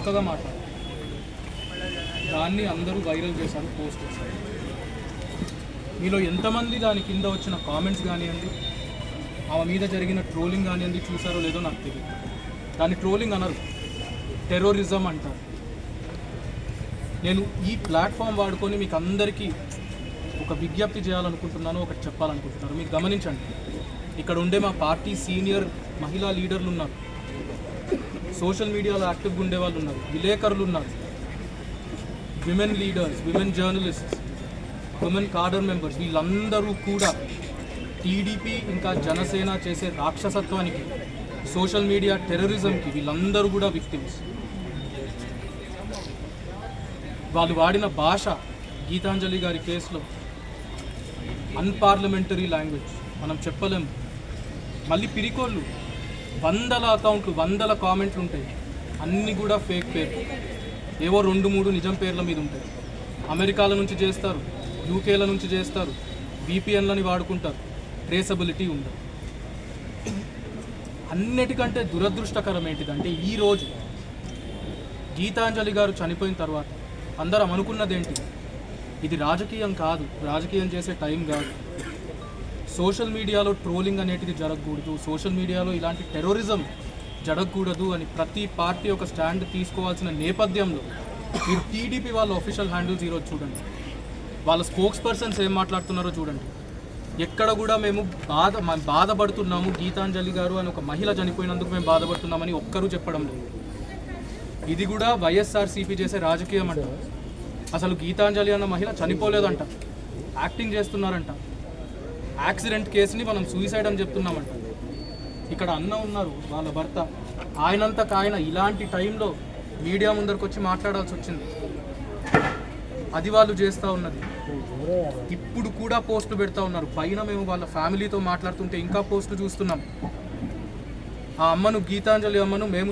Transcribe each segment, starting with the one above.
చక్కగా మాట్లాడారు. దాన్ని అందరూ వైరల్ చేశారు, పోస్ట్ చేశారు. మీలో ఎంతమంది దాని కింద వచ్చిన కామెంట్స్ కానివ్వండి, ఆమె మీద జరిగిన ట్రోలింగ్ కానివ్వండి చూసారో లేదో నాకు తెలియదు. దాన్ని ట్రోలింగ్ అనరు, టెర్రరిజం అంటారు. నేను ఈ ప్లాట్ఫామ్ వాడుకొని మీకు అందరికీ ఒక విజ్ఞప్తి చేయాలనుకుంటున్నాను, ఒకటి చెప్పాలనుకుంటున్నాను. మీకు గమనించండి, ఇక్కడ ఉండే మా పార్టీ సీనియర్ మహిళా లీడర్లు ఉన్నారు, సోషల్ మీడియాలో యాక్టివ్గా ఉండే వాళ్ళు ఉన్నారు, విలేకరులు ఉన్నారు, women leaders, women journalists, women cadre members, వీళ్ళందరూ కూడా టీడీపీ ఇంకా జనసేన చేసే రాక్షసత్వానికి, సోషల్ మీడియా టెర్రరిజంకి వీళ్ళందరూ కూడా విక్టిమ్స్. వాళ్ళు వాడిన భాష గీతాంజలి గారి కేసులో అన్పార్లమెంటరీ లాంగ్వేజ్, మనం చెప్పలేము. మళ్ళీ పిరికోళ్ళు, వందల అకౌంట్లు, వందల కామెంట్లు ఉంటాయి, అన్నీ కూడా ఫేక్ పేర్లు, ఏవో 2-3 నిజం పేర్ల మీద ఉంటాయి. అమెరికాల నుంచి చేస్తారు, యూకేల నుంచి చేస్తారు, VPNలని వాడుకుంటారు, ట్రేసబిలిటీ ఉండదు. అన్నిటికంటే దురదృష్టకరం ఏంటిదంటే, ఈరోజు గీతాంజలి గారు చనిపోయిన తర్వాత అందరం అనుకున్నది ఏంటి, ఇది రాజకీయం కాదు, రాజకీయం చేసే టైం కాదు, సోషల్ మీడియాలో ట్రోలింగ్ అనేటిది జరగకూడదు, సోషల్ మీడియాలో ఇలాంటి టెర్రరిజం జరగకూడదు అని ప్రతి పార్టీ ఒక స్టాండ్ తీసుకోవాల్సిన నేపథ్యంలో మీరు టీడీపీ వాళ్ళ ఆఫీషియల్ హ్యాండిల్స్ ఈరోజు చూడండి, వాళ్ళ స్పోక్స్ పర్సన్స్ ఏం మాట్లాడుతున్నారో చూడండి. ఎక్కడ కూడా మేము బాధపడుతున్నాము, గీతాంజలి గారు అని ఒక మహిళ చనిపోయినందుకు మేము బాధపడుతున్నామని ఒక్కరూ చెప్పడం లేదు. ఇది కూడా వైఎస్ఆర్సీపీ చేసే రాజకీయం అంట. అసలు గీతాంజలి అన్న మహిళ చనిపోలేదంట, యాక్టింగ్ చేస్తున్నారంట. యాక్సిడెంట్ కేసుని మనం సూసైడ్ అని చెప్తున్నామంట. ఇక్కడ అన్న ఉన్నారు, వాళ్ళ భర్త, ఆయనంతకు ఆయన ఇలాంటి టైంలో మీడియా ముందరికి వచ్చి మాట్లాడాల్సి వచ్చింది. అది వాళ్ళు చేస్తూ ఉన్నది. ఇప్పుడు కూడా పోస్టులు పెడతా ఉన్నారు. పైన మేము వాళ్ళ ఫ్యామిలీతో మాట్లాడుతుంటే ఇంకా పోస్టులు చూస్తున్నాం. ఆ అమ్మను, గీతాంజలి అమ్మను మేము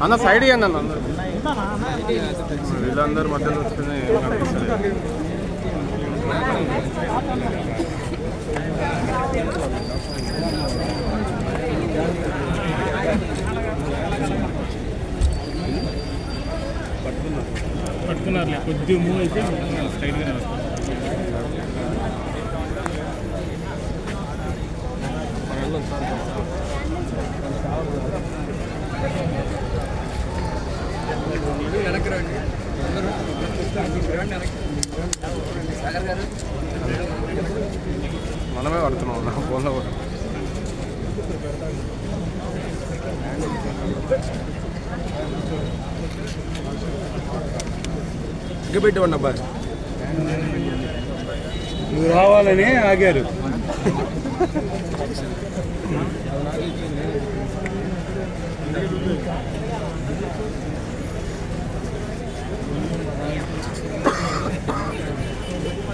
అన్న సైడ్ ఇవ్వండి అన్న, వీళ్ళందరూ మధ్యలో వస్తున్నాయి. పట్టుకున్నారు, కొద్దిగా మూవ్ అయితే స్ట్రైట్గానే వస్తుంది. మనమే పడుతున్నాం ఫోన్లో కూడా. ఇంకా పెట్టేవాడిని అబ్బా, నువ్వు రావాలని ఆగారు.